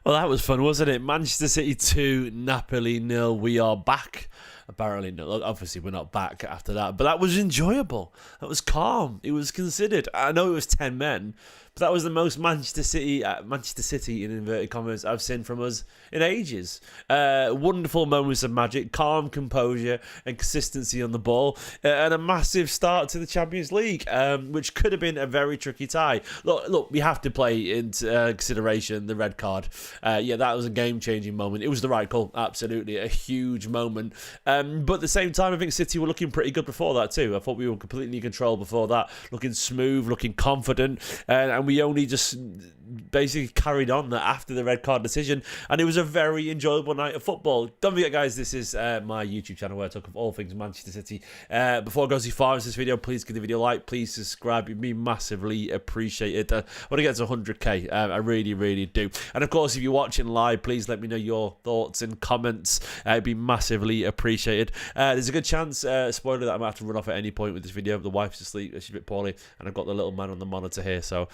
Well, that was fun, wasn't it? Manchester City 2, Napoli 0. We are back. Apparently, no, obviously we're not back after that, but that was enjoyable. That was calm. It was considered. I know it was 10 men, but that was the most Manchester City in inverted commas I've seen from us in ages. Wonderful moments of magic, calm composure and consistency on the ball, and a massive start to the Champions League, which could have been a very tricky tie. Look, we have to play into consideration the red card. Yeah, that was a game-changing moment. It was the right call, absolutely, a huge moment. But at the same time, I think City were looking pretty good before that too. I thought we were completely in control before that, looking smooth, looking confident, and we only just basically carried on that after the red card decision, and it was a very enjoyable night of football. Don't forget, guys, this is my YouTube channel where I talk of all things Manchester City. Before I go too far into this video, please give the video a like, please subscribe, it'd be massively appreciated. I want to get to 100k, I really do. And of course, if you're watching live, please let me know your thoughts and comments, it'd be massively appreciated. There's a good chance, spoiler, that I might have to run off at any point with this video. The wife's asleep, she's a bit poorly, and I've got the little man on the monitor here, so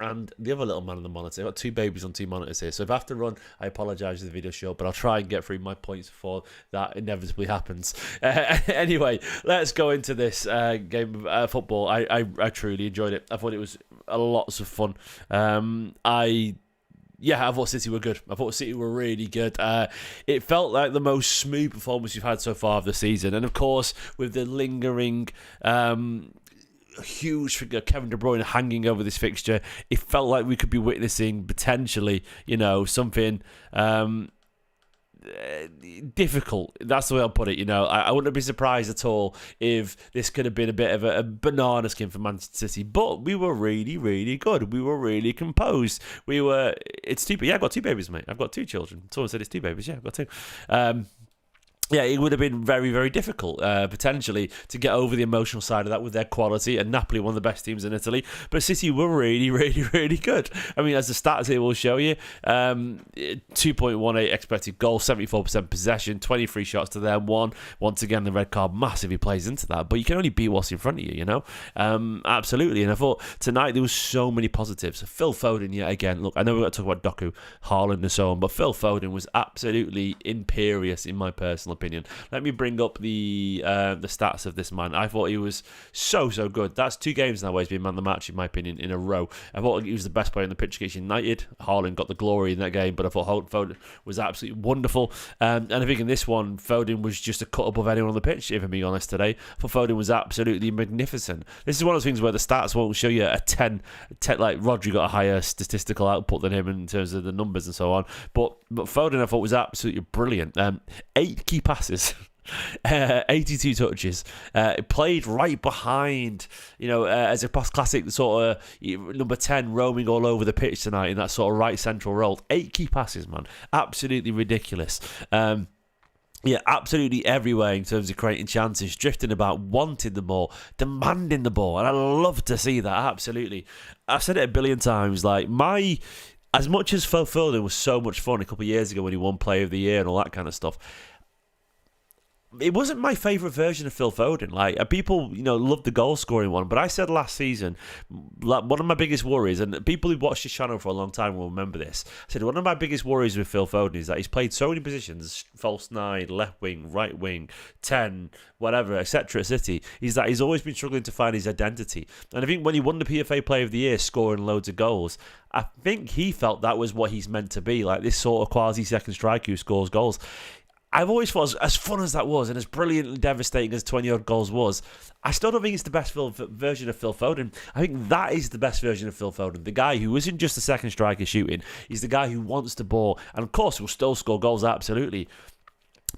and the other little man on the monitor. I've got two babies on two monitors here, so if I have to run, I apologise for the video short, but I'll try and get through my points before that inevitably happens. Anyway, let's go into this game of football. I truly enjoyed it. I thought it was lots of fun. I thought City were good. I thought City were really good. It felt like the most smooth performance we've had so far of the season. And of course, with the lingering huge figure Kevin De Bruyne hanging over this fixture, it felt like we could be witnessing potentially, something difficult. That's the way I'll put it. I wouldn't be surprised at all if this could have been a bit of a banana skin for Manchester City, but we were really good. We were really composed. It's two, yeah, I've got two babies, mate. I've got two children. Someone said it's two babies. Yeah, I've got two. Yeah, it would have been very difficult, potentially, to get over the emotional side of that with their quality. And Napoli, one of the best teams in Italy. But City were really good. I mean, as the stats here will show you, 2.18 expected goals, 74% possession, 23 shots to their one. Once again, the red card massively plays into that. But you can only beat what's in front of you, Absolutely. And I thought tonight there was so many positives. Phil Foden, yet again. Look, I know we're going to talk about Doku, Haaland and so on, but Phil Foden was absolutely imperious in my personal opinion. Let me bring up the stats of this man. I thought he was so good. That's 2 games now where he's been man of the match, in my opinion, in a row. I thought he was the best player on the pitch against United. Haaland got the glory in that game, but I thought Foden was absolutely wonderful. And I think in this one, Foden was just a cut above anyone on the pitch, if I'm being honest today. I thought Foden was absolutely magnificent. This is one of those things where the stats won't show you a 10 like Rodri got a higher statistical output than him in terms of the numbers and so on. But Foden, I thought, was absolutely brilliant. 8 key passes, 82 touches, played right behind, as a classic sort of number 10 roaming all over the pitch tonight in that sort of right central role. 8 key passes, man. Absolutely ridiculous. Yeah, absolutely everywhere in terms of creating chances, drifting about, wanting the ball, demanding the ball, and I love to see that, absolutely. I've said it a billion times, as much as Phil Foden was so much fun a couple of years ago when he won Player of the Year and all that kind of stuff, it wasn't my favourite version of Phil Foden. People, love the goal scoring one, but I said last season, one of my biggest worries, and people who watched this channel for a long time will remember this. I said one of my biggest worries with Phil Foden is that he's played so many positions: false 9, left wing, right wing, 10, whatever, etc. at City. Is that he's always been struggling to find his identity. And I think when he won the PFA Player of the Year, scoring loads of goals, I think he felt that was what he's meant to be, like this sort of quasi second striker who scores goals. I've always thought, as fun as that was and as brilliantly devastating as 20-odd goals was, I still don't think it's the best version of Phil Foden. I think that is the best version of Phil Foden. The guy who isn't just a second striker shooting. He's the guy who wants the ball. And of course, will still score goals, absolutely.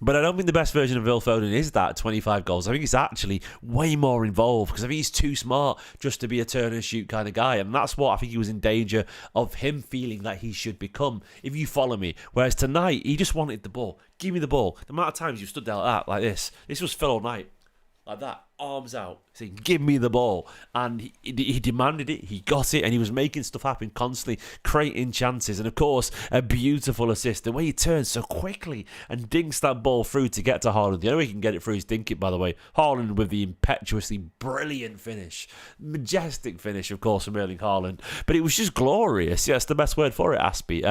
But I don't think the best version of Phil Foden is that 25 goals. I think it's actually way more involved because I think he's too smart just to be a turn and shoot kind of guy. And that's what I think he was in danger of him feeling that he should become, if you follow me. Whereas tonight, he just wanted the ball. Give me the ball. The amount of times you stood there like this. This was Phil all night. Like that. arms out, saying, "Give me the ball." And he demanded it, he got it, and he was making stuff happen constantly, creating chances. And of course, a beautiful assist. The way he turns so quickly and dinks that ball through to get to Haaland. The only way he can get it through is dink it, by the way. Haaland with the impetuously brilliant finish. Majestic finish, of course, from Erling Haaland. But it was just glorious. Yeah, that's the best word for it, Aspie.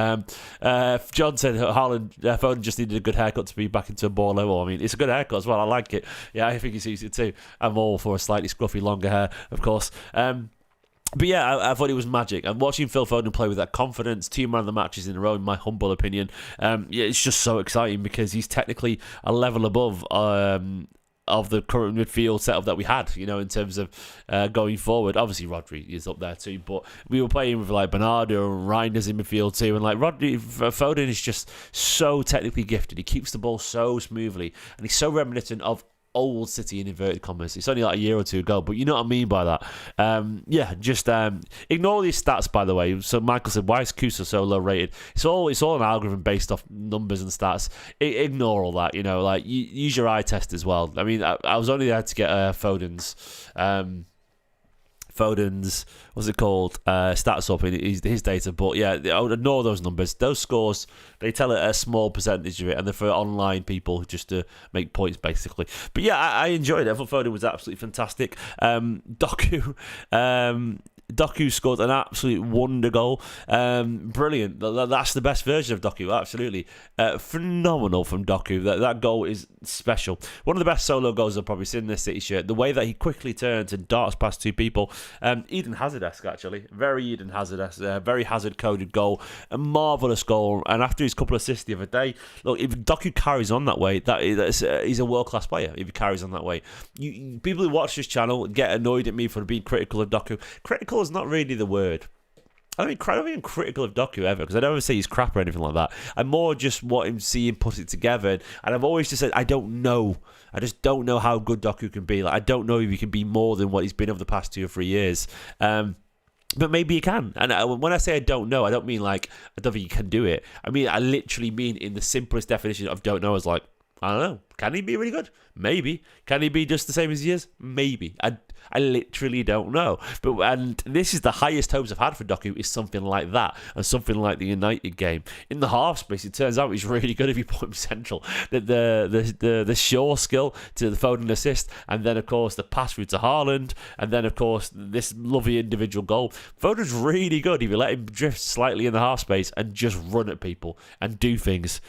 John said Foden just needed a good haircut to be back into a ball level. I mean, it's a good haircut as well. I like it. Yeah, I think he sees it too. I'm all for a slightly scruffy, longer hair, of course. But yeah, I thought it was magic. And watching Phil Foden play with that confidence, 2 man of the matches in a row, in my humble opinion, it's just so exciting because he's technically a level above of the current midfield setup that we had, in terms of going forward. Obviously, Rodri is up there too, but we were playing with like Bernardo and Reinders in midfield too, and like Foden is just so technically gifted. He keeps the ball so smoothly, and he's so reminiscent of old City in inverted commas. It's only like a year or two ago, but you know what I mean by that. Ignore these stats, by the way. So Michael said, why is Kusa so low rated? It's all an algorithm based off numbers and stats. Ignore all that, use your eye test as well. I mean, I was only there to get Foden's what's it called, stats up in his data, but yeah, I would ignore those numbers. Those scores, they tell a small percentage of it, and they're for online people just to make points, basically. But yeah, I enjoyed it. I thought Foden was absolutely fantastic. Doku scored an absolute wonder goal. Brilliant. That's the best version of Doku, absolutely. Phenomenal from Doku. That goal is special. One of the best solo goals I've probably seen in this City shirt. The way that he quickly turns and darts past 2 people. Eden Hazard-esque, actually. Very Eden Hazard-esque. Very Hazard-coded goal. A marvellous goal. And after his couple of assists the other day, look, if Doku carries on that way, he's a world-class player if he carries on that way. People who watch this channel get annoyed at me for being critical of Doku. Critical is not really the word. I don't mean critical of Doku ever, because I don't ever say he's crap or anything like that. I more just want him to see him put it together, and I've always just said I don't know. I just don't know how good Doku can be. Like, I don't know if he can be more than what he's been over the past 2 or 3 years. But maybe he can. And when I say I don't know, I don't mean like I don't think he can do it. I mean, I literally mean in the simplest definition of don't know, is like, I don't know. Can he be really good? Maybe. Can he be just the same as he is? Maybe. I literally don't know. And this is the highest hopes I've had for Doku, is something like that, and something like the United game. In the half space, it turns out he's really good if you put him central. The sure skill to the Foden assist, and then of course the pass through to Haaland, and then of course this lovely individual goal. Foden's really good if you let him drift slightly in the half space and just run at people and do things.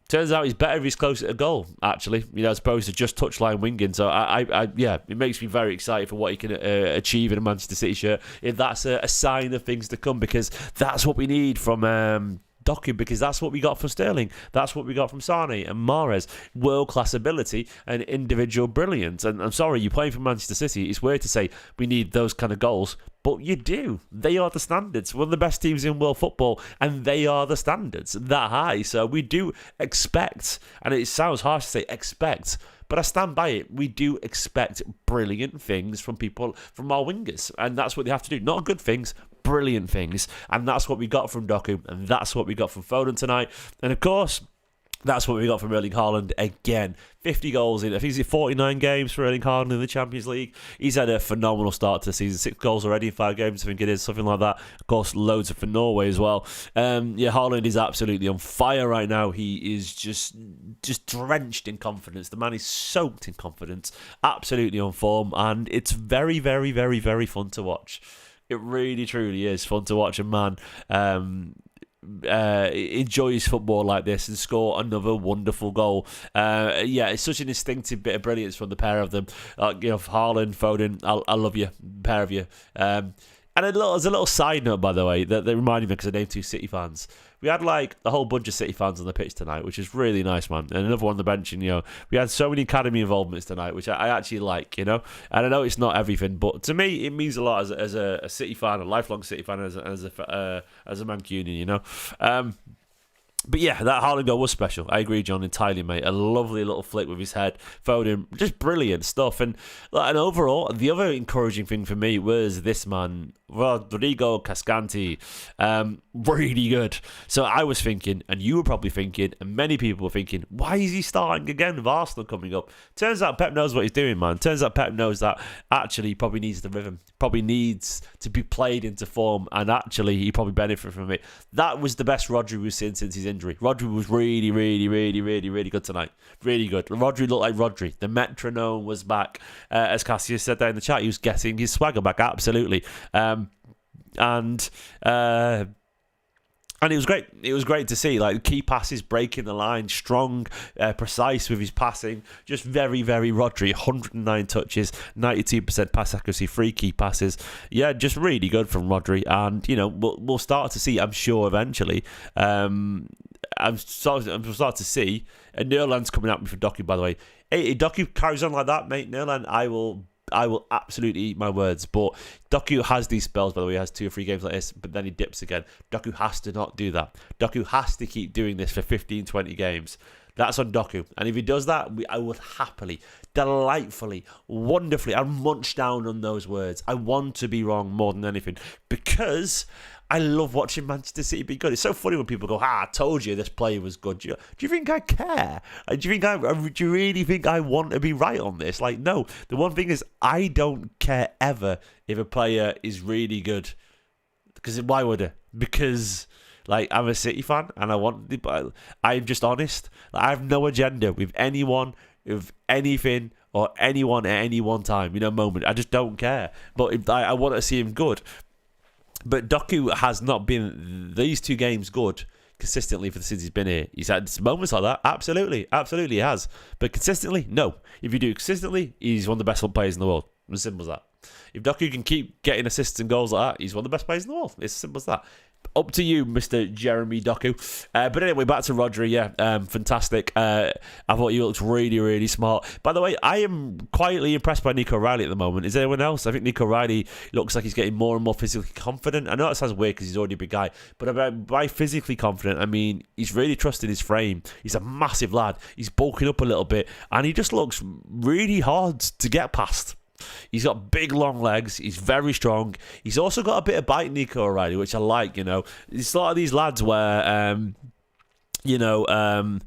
Turns out he's better if he's closer to goal, actually, as opposed to just touchline winging. So, it makes me very excited for what he can achieve in a Manchester City shirt, if that's a sign of things to come, because that's what we need from Doku, because that's what we got from Sterling, that's what we got from Sane and Mahrez. World-class ability and individual brilliance. And I'm sorry, you're playing for Manchester City, it's weird to say we need those kind of goals, but you do. They are the standards. One of the best teams in world football, and they are the standards that high. So we do expect, and it sounds harsh to say expect, but I stand by it. We do expect brilliant things from people, from our wingers, and that's what they have to do. Not good things, brilliant things, and that's what we got from Doku, and that's what we got from Foden tonight, and of course, that's what we got from Erling Haaland again. 50 goals in, I think it's 49 games for Erling Haaland in the Champions League. He's had a phenomenal start to the season. 6 goals already in 5 games, I think it is, something like that. Of course, loads for Norway as well. Haaland is absolutely on fire right now. He is just drenched in confidence. The man is soaked in confidence, absolutely on form, and it's very, very, very, very fun to watch. It really, truly is fun to watch a man enjoys football like this and score another wonderful goal. It's such an instinctive bit of brilliance from the pair of them. Haaland, Foden, I love you, pair of you. And as a little side note, by the way, that reminded me, because I named 2 City fans. We had like a whole bunch of City fans on the pitch tonight, which is really nice, man. And another one on the bench, and we had so many academy involvements tonight, which I actually like, And I know it's not everything, but to me, it means a lot as a City fan, a lifelong City fan, as a Mancunian, But yeah, that Haaland goal was special. I agree, John, entirely, mate. A lovely little flick with his head. Foden, just brilliant stuff. And overall, the other encouraging thing for me was this man, Rodrigo Cascanti. Really good. So I was thinking, and you were probably thinking, and many people were thinking, why is he starting again with Arsenal coming up? Turns out Pep knows what he's doing, man. Turns out Pep knows that actually he probably needs the rhythm. Probably needs to be played into form, and actually he probably benefited from it. That was the best Rodri we've seen since his injury. Rodri was really, really, really, really, really good tonight. Really good. Rodri looked like Rodri. The metronome was back. As Cassius said there in the chat, he was getting his swagger back, absolutely. And it was great. It was great to see. Like, key passes, breaking the line, strong, precise with his passing. Just very, very Rodri. 109 touches, 92% pass accuracy, 3 key passes. Yeah, just really good from Rodri. And, we'll start to see, I'm sure, eventually. I'm starting to see. And Nerland's coming at me for Doku, by the way. Hey, Doku carries on like that, mate. Nerland, I will absolutely eat my words. But Doku has these spells, by the way. He has 2 or 3 games like this, but then he dips again. Doku has to not do that. Doku has to keep doing this for 15, 20 games. That's on Doku. And if he does that, I would happily, delightfully, wonderfully, I'd munch down on those words. I want to be wrong more than anything. Because I love watching Manchester City be good. It's so funny when people go, I told you this player was good. Do you think I care? Do you really think I want to be right on this? Like, no. The one thing is, I don't care ever if a player is really good. Because why would I? Because, I'm a City fan and I'm just honest. I have no agenda with anyone, with anything, or anyone at any one time, moment. I just don't care. But I want to see him good. But Doku has not been these 2 games good consistently since he's been here. He's had moments like that. Absolutely he has. But consistently, no. If you do consistently, he's one of the best players in the world. As simple as that. If Doku can keep getting assists and goals like that, he's one of the best players in the world. It's as simple as that. Up to you, Mr. Jeremy Doku. But anyway, back to Rodri. Yeah, fantastic. I thought he looked really, really smart. By the way, I am quietly impressed by Nico Riley at the moment. Is there anyone else? I think Nico Riley looks like he's getting more and more physically confident. I know that sounds weird because he's already a big guy, but by physically confident, I mean he's really trusted his frame. He's a massive lad. He's bulking up a little bit, and he just looks really hard to get past. He's got big, long legs. He's very strong. He's also got a bit of bite, Nico O'Reilly, which I like, It's a lot of these lads where, it's one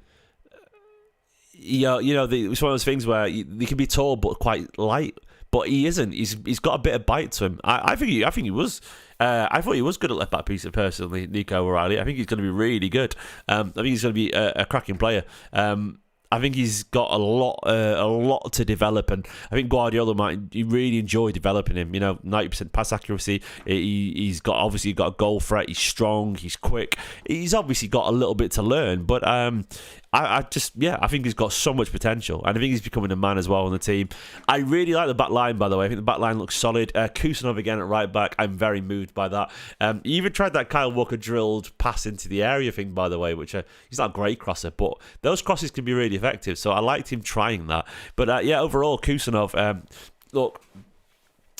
of those things where they can be tall but quite light. But he isn't. He's got a bit of bite to him. I think he was. I thought he was good at left back piece personally, Nico O'Reilly. I think he's going to be really good. I think he's going to be a cracking player. I think he's got a lot to develop, and I think Guardiola might really enjoy developing him. 90% pass accuracy. He's obviously got a goal threat. He's strong. He's quick. He's obviously got a little bit to learn, but I think he's got so much potential, and I think he's becoming a man as well on the team. I really like the back line, by the way. I think the back line looks solid. Kusanov again at right back. I'm very moved by that. He even tried that Kyle Walker drilled pass into the area thing, by the way, which he's not a great crosser, but those crosses can be really effective. So I liked him trying that. But overall, Kusanov, look,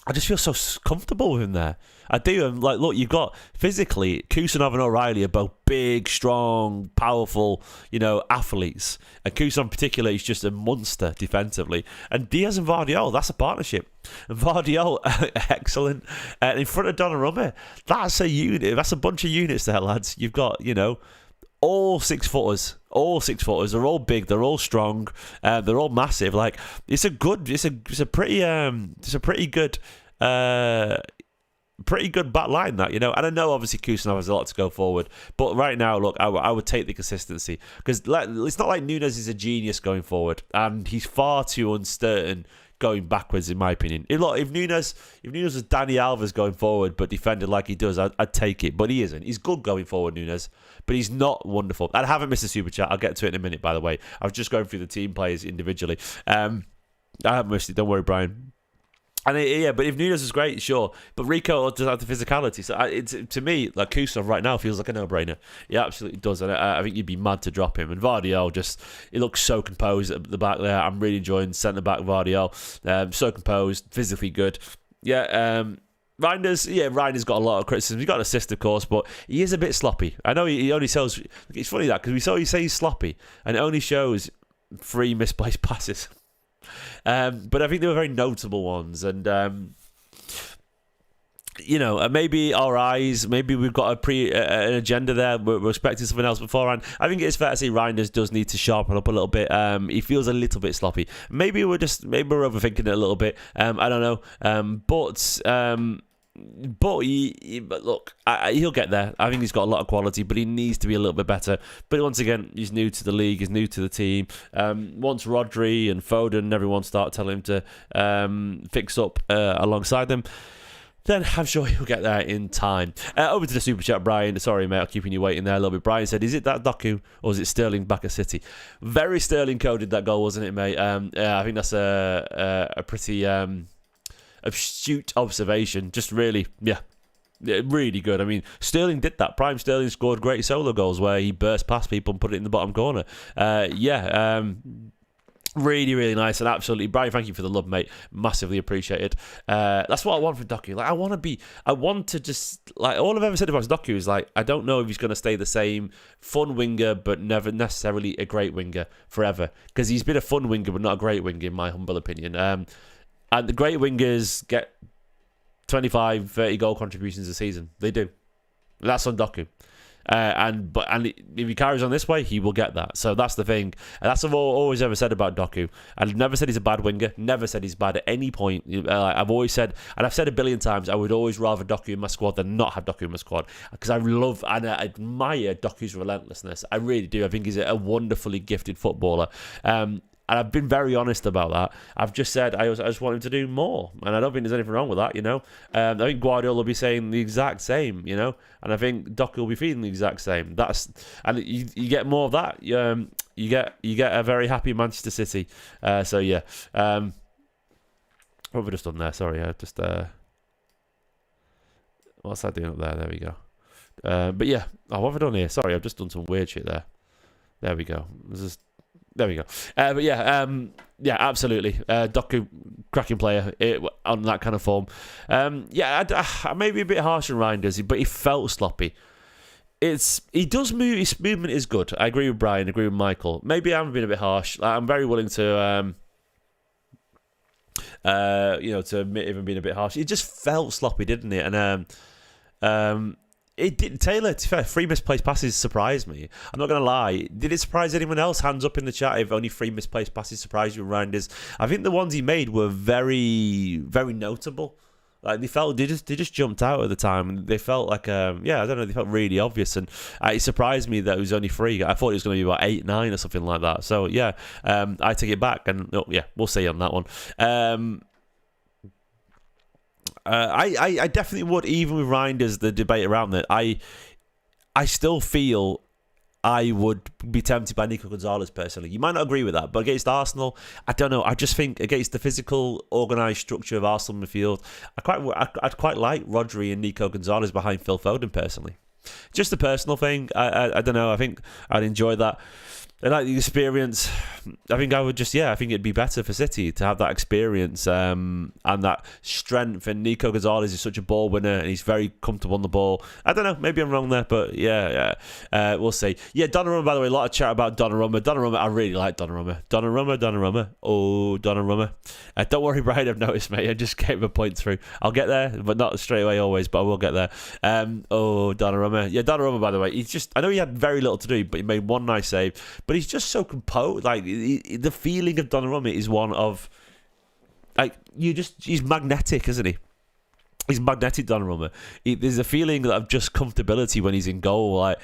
I just feel so comfortable with him there. I do. I'm like, look, you've got physically, Kusanov and O'Reilly are both big, strong, powerful, athletes. And Kusanov in particular is just a monster defensively. And Diaz and Vardiol, that's a partnership. And Vardiol, excellent. And in front of Donnarumma, that's a unit. That's a bunch of units there, lads. You've got, all 6 footers. All 6 footers. They're all big. They're all strong. They're all massive. Like, it's a pretty good back line, that, and I know obviously Kusanov has a lot to go forward, but right now, look, I would take the consistency, because it's not like Nunes is a genius going forward, and he's far too uncertain going backwards, in my opinion. If Nunes was Dani Alves going forward but defended like he does, I'd take it, but he isn't. He's good going forward, Nunes, but he's not wonderful. I haven't missed a super chat. I'll get to it in a minute, by the way. I was just going through the team players individually. I haven't missed it. Don't worry, Brian. And but if Nunes is great, sure. But Rico does have the physicality. So to me, like, Kusanov right now feels like a no-brainer. He absolutely does. And I think you'd be mad to drop him. And Vardiol he looks so composed at the back there. I'm really enjoying centre-back Vardiol. So composed, physically good. Yeah, Reiner's got a lot of criticism. He got an assist, of course, but he is a bit sloppy. I know he only shows. It's funny that because we saw you say he's sloppy, and it only shows 3 misplaced passes. But I think they were very notable ones, and maybe our eyes, maybe we've got an agenda there. We're expecting something else beforehand. I think it's fair to say Reinders does need to sharpen up a little bit. He feels a little bit sloppy. Maybe we're overthinking it a little bit. I don't know. But look, he'll get there. I think he's got a lot of quality, but he needs to be a little bit better. But once again, he's new to the league, he's new to the team. Once Rodri and Foden and everyone start telling him to fix up alongside them, then I'm sure he'll get there in time. Over to the super chat, Brian. Sorry, mate, I'm keeping you waiting there a little bit. Brian said, "Is it that Doku or is it Sterling back at City?" Very Sterling coded that goal, wasn't it, mate? I think that's a pretty astute observation. Just really, really good. I mean, Sterling did that. Prime Sterling scored great solo goals where he burst past people and put it in the bottom corner. Really, really nice, and absolutely, Brian, thank you for the love, mate. Massively appreciated. That's what I want from Doku. Like, I want to just, like, all I've ever said about Doku is, like, I don't know if he's going to stay the same fun winger, but never necessarily a great winger forever. Because he's been a fun winger, but not a great winger, in my humble opinion. And the great wingers get 25, 30 goal contributions a season. They do. That's on Doku. And if he carries on this way, he will get that. So that's the thing. And that's what I've always ever said about Doku. I've never said he's a bad winger. Never said he's bad at any point. I've always said, and I've said a billion times, I would always rather Doku in my squad than not have Doku in my squad. Because I love and I admire Doku's relentlessness. I really do. I think he's a wonderfully gifted footballer. And I've been very honest about that. I've just said I just want him to do more. And I don't think there's anything wrong with that, I think Guardiola will be saying the exact same, And I think Doku will be feeling the exact same. And you get more of that. You get a very happy Manchester City. What have I just done there? Sorry, I just... what's that doing up there? There we go. What have I done here? Sorry, I've just done some weird shit there. There we go. There we go. Absolutely. Doku, cracking player on that kind of form. I may be a bit harsh on Reinders, but he felt sloppy. He does move. His movement is good. I agree with Brian. I agree with Michael. Maybe I'm being a bit harsh. I'm very willing to, to admit even being a bit harsh. It just felt sloppy, didn't it? And it did. Taylor, to be fair, 3 misplaced passes surprised me. I'm not going to lie. Did it surprise anyone else? Hands up in the chat if only 3 misplaced passes surprised you, Reinders. I think the ones he made were very, very notable. Like they just jumped out at the time, and they felt like I don't know, they felt really obvious, and it surprised me that it was only 3. I thought it was going to be about 8, 9 or something like that. So I take it back, and we'll see on that one. I definitely would, even with Reinders, the debate around that. I still feel I would be tempted by Nico Gonzalez personally. You might not agree with that, but against Arsenal, I don't know. I just think against the physical, organised structure of Arsenal midfield, I'd quite like Rodri and Nico Gonzalez behind Phil Foden personally. Just a personal thing. I don't know. I think I'd enjoy that. And like the experience, I think I would just, I think it'd be better for City to have that experience and that strength. And Nico Gonzalez is such a ball winner and he's very comfortable on the ball. I don't know, maybe I'm wrong there, but we'll see. Yeah, Donnarumma, by the way, a lot of chat about Donnarumma. Donnarumma, I really like Donnarumma. Donnarumma. Oh, Donnarumma. Don't worry, Brian, I've noticed, mate. I just gave a point through. I'll get there, but not straight away always, but I will get there. Donnarumma. Yeah, Donnarumma, by the way, I know he had very little to do, but he made one nice save. But he's just so composed. Like the feeling of Donnarumma is one of, like, he's magnetic, isn't he? He's magnetic, Donnarumma. There's a feeling of just comfortability when he's in goal. Like,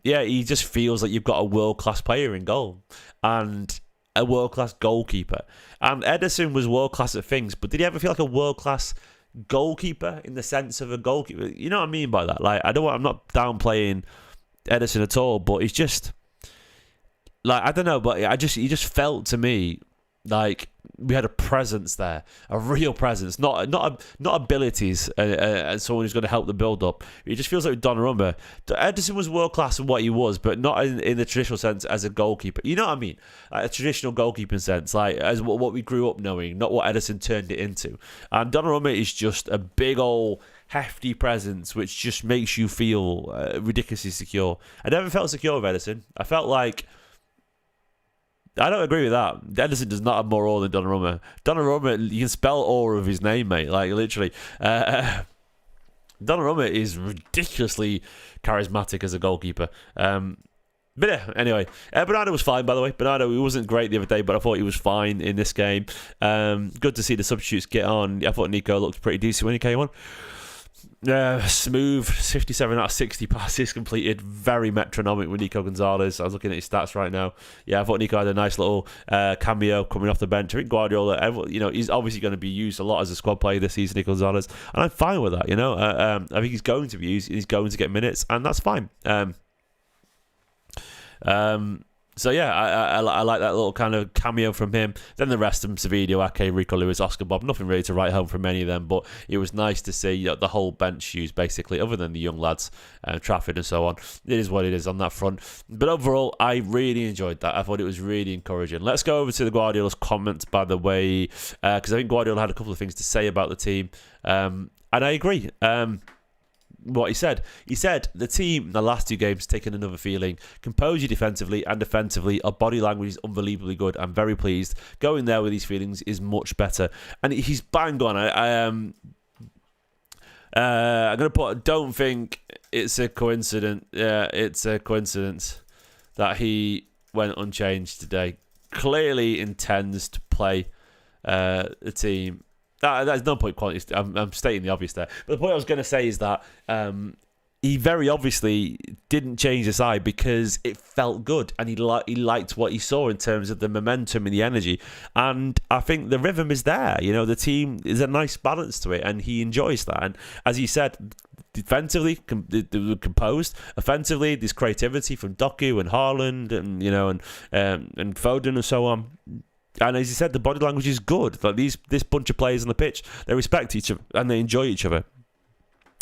he just feels like you've got a world-class player in goal and a world-class goalkeeper. And Ederson was world-class at things, but did he ever feel like a world-class goalkeeper in the sense of a goalkeeper? You know what I mean by that? Like, I'm not downplaying Ederson at all, but he's just, like, I don't know, but he just felt to me Like, we had a presence there, a real presence, not abilities, and someone who's going to help the build up. It just feels like Donnarumma. Ederson was world class in what he was, but not in the traditional sense as a goalkeeper. You know what I mean? Like a traditional goalkeeping sense, like as what we grew up knowing, not what Ederson turned it into. And Donnarumma is just a big old hefty presence, which just makes you feel ridiculously secure. I never felt secure with Ederson. I felt like. I don't agree with that. Ederson does not have more awe than Donnarumma. Donnarumma, you can spell awe of his name, mate. Like, literally. Donnarumma is ridiculously charismatic as a goalkeeper. But yeah, anyway. Bernardo was fine, by the way. Bernardo, he wasn't great the other day, but I thought he was fine in this game. Good to see the substitutes get on. I thought Nico looked pretty decent when he came on. Smooth, 57 out of 60 passes completed, very metronomic with Nico Gonzalez. I was looking at his stats right now. Yeah, I thought Nico had a nice little cameo coming off the bench. I think Guardiola, he's obviously going to be used a lot as a squad player this season, Nico Gonzalez, and I'm fine with that. I think he's going to be used, he's going to get minutes, and that's fine. So yeah, I like that little kind of cameo from him. Then the rest of them, Savidio, Ake, Rico Lewis, Oscar Bob, nothing really to write home from any of them, but it was nice to see the whole bench used basically, other than the young lads, Trafford and so on. It is what it is on that front. But overall, I really enjoyed that. I thought it was really encouraging. Let's go over to the Guardiola's comments, by the way, because I think Guardiola had a couple of things to say about the team, and I agree. What he said the team in the last two games taken another feeling. Composure defensively and defensively, our body language is unbelievably good. I'm very pleased. Going there with these feelings is much better, and he's bang on. I'm gonna put. Don't think it's a coincidence. It's a coincidence that he went unchanged today. Clearly intends to play the team. There's no point quality. I'm stating the obvious there. But the point I was going to say is that he very obviously didn't change the side because it felt good, and he liked what he saw in terms of the momentum and the energy. And I think the rhythm is there. The team is a nice balance to it, and he enjoys that. And as he said, defensively, composed. Offensively, there's creativity from Doku and Haaland, and Foden and so on. And as he said, the body language is good. Like this bunch of players on the pitch, they respect each other and they enjoy each other.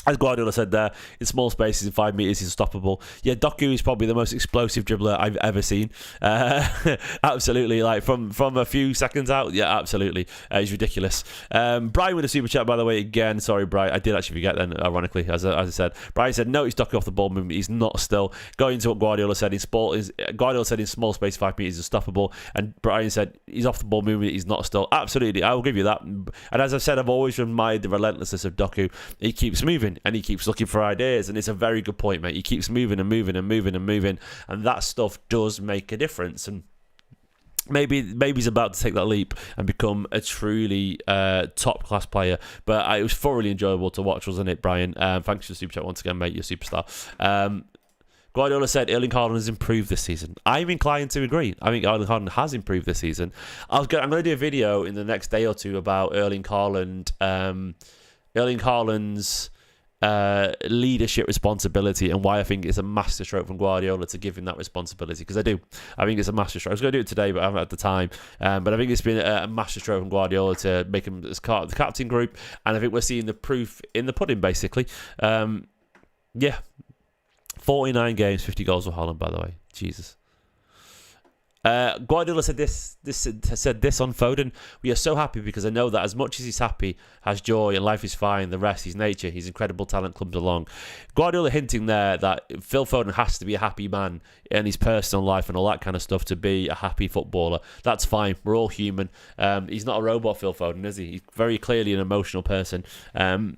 As Guardiola said there, in small spaces, in 5 metres, he's unstoppable. Yeah, Doku is probably the most explosive dribbler I've ever seen. Absolutely, like from a few seconds out, yeah, absolutely. He's ridiculous. Brian with a super chat, by the way, again. Sorry, Brian. I did actually forget then, ironically, as I said. Brian said, no, he's Doku off the ball movement. He's not still. Going to what Guardiola said, Guardiola said in small space, 5 metres, unstoppable. And Brian said, he's off the ball movement. He's not still. Absolutely, I will give you that. And as I've said, I've always admired the relentlessness of Doku. He keeps moving. And he keeps looking for ideas, and it's a very good point, mate. He keeps moving and moving and moving and moving, and that stuff does make a difference. And maybe he's about to take that leap and become a truly top class player. But it was thoroughly enjoyable to watch, wasn't it, Brian? Thanks for the super chat once again, mate. You're a superstar. Guardiola said Erling Haaland has improved this season. I'm inclined to agree. I think Erling Haaland has improved this season. I'm going to do a video in the next day or two about Erling Haaland. Erling Haaland's leadership responsibility, and why I think it's a masterstroke from Guardiola to give him that responsibility, because I think it's a masterstroke. I was going to do it today, but I haven't had the time. But I think it's been a masterstroke from Guardiola to make him as part of the captain group, and I think we're seeing the proof in the pudding, basically. 49 games, 50 goals for Haaland, by the way. Jesus. Guardiola said this on Foden. We are so happy because I know that as much as he's happy, has joy, and life is fine, the rest, his nature, his incredible talent comes along. Guardiola hinting there that Phil Foden has to be a happy man in his personal life and all that kind of stuff to be a happy footballer. That's fine. We're all human. He's not a robot, Phil Foden, is he? He's very clearly an emotional person. And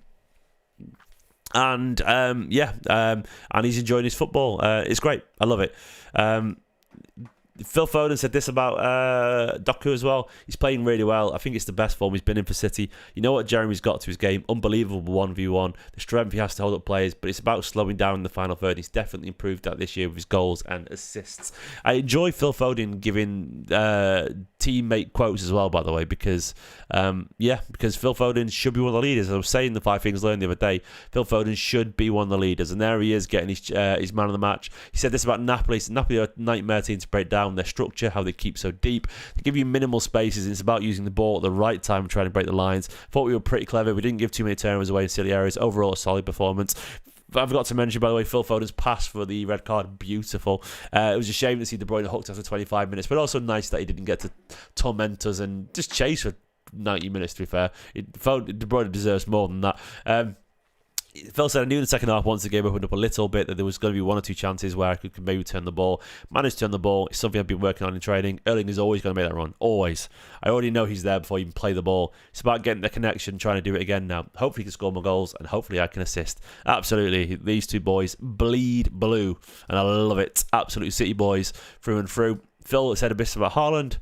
he's enjoying his football. It's great. I love it. Phil Foden said this about Doku as well. He's playing really well. I think it's the best form he's been in for City. You know what Jeremy's got to his game? Unbelievable 1v1. The strength he has to hold up players, but it's about slowing down in the final third. He's definitely improved that this year with his goals and assists. I enjoy Phil Foden giving teammate quotes as well, by the way, because Phil Foden should be one of the leaders. As I was saying the 5 things learned the other day, Phil Foden should be one of the leaders, and there he is getting his man of the match. He said this about Napoli. Napoli are a nightmare team to break down. around their structure, how they keep so deep. They give you minimal spaces. It's about using the ball at the right time and trying to break the lines. Thought we were pretty clever. We didn't give too many turnovers away in silly areas. Overall, a solid performance. I forgot to mention, by the way, Phil Foden's pass for the red card, beautiful. It was a shame to see De Bruyne hooked after 25 minutes, but also nice that he didn't get to torment us and just chase for 90 minutes, to be fair. De Bruyne deserves more than that. Phil said, I knew in the second half, once the game opened up a little bit, that there was going to be 1 or 2 chances where I could maybe turn the ball. Managed to turn the ball. It's something I've been working on in training. Erling is always going to make that run. Always. I already know he's there before you even play the ball. It's about getting the connection, trying to do it again now. Hopefully he can score more goals, and hopefully I can assist. Absolutely. These 2 boys bleed blue, and I love it. Absolute City boys through and through. Phil said a bit about Haaland.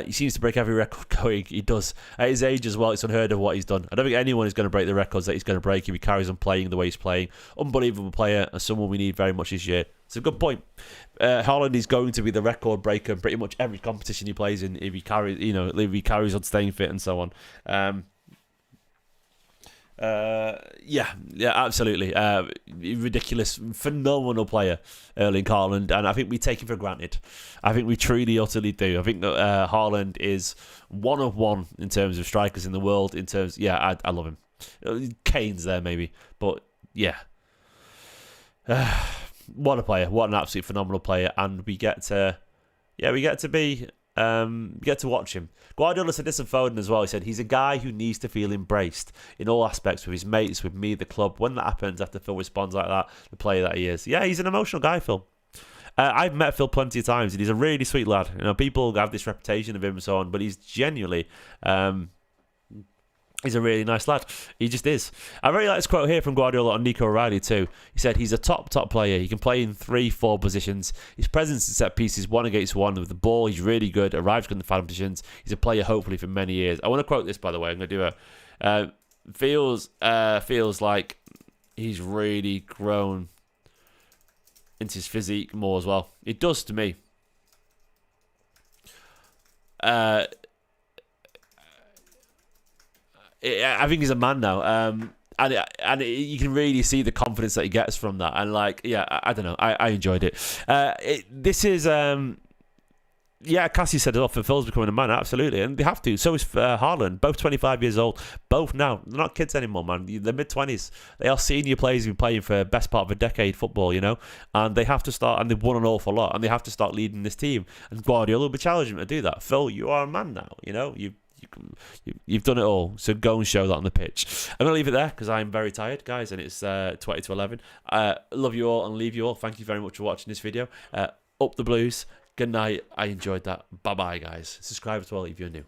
He seems to break every record going. He does. At his age as well, it's unheard of what he's done. I don't think anyone is going to break the records that he's going to break if he carries on playing the way he's playing. Unbelievable player, and someone we need very much this year. It's a good point. Haaland is going to be the record breaker in pretty much every competition he plays in if he carries on staying fit and so on. Yeah, absolutely. Ridiculous, phenomenal player, Erling Haaland, and I think we take him for granted. I think we truly, utterly do. I think that Haaland is one of one in terms of strikers in the world. I love him. Kane's there maybe, but yeah. What a player! What an absolute phenomenal player, and we get to watch him. Guardiola said this of Foden as well. He said he's a guy who needs to feel embraced in all aspects, with his mates, with me, the club. When that happens, after Phil responds like that, the player that he is. Yeah, he's an emotional guy, Phil. I've met Phil plenty of times, and he's a really sweet lad. You know, people have this reputation of him and so on, but he's genuinely, he's a really nice lad. He just is. I really like this quote here from Guardiola on Nico O'Reilly too. He said, he's a top player. He can play in 3-4 positions. His presence in set pieces 1 against 1 with the ball. He's really good. Arrives good in the final positions. He's a player hopefully for many years. I want to quote this, by the way. I'm going to do feels like he's really grown into his physique more as well. It does to me. I think he's a man now, and you can really see the confidence that he gets from that. And I don't know, I enjoyed it. This is Cassie said it off. Phil's becoming a man, absolutely, and they have to. So is Haaland, both 25 years old, both now. They're not kids anymore, man. They're mid-20s. They are senior players who've been playing for the best part of a decade football, you know, and they have to start, and they've won an awful lot, and they have to start leading this team. And Guardiola will be challenging them to do that. Phil, you are a man now, you know. You've done it all, so go and show that on the pitch. I'm going to leave it there because I'm very tired, guys, and it's 20 to 11. Love you all and leave you all. Thank you very much for watching this video. Up the Blues. Good night. I enjoyed that. Bye-bye, guys. Subscribe as well if you're new.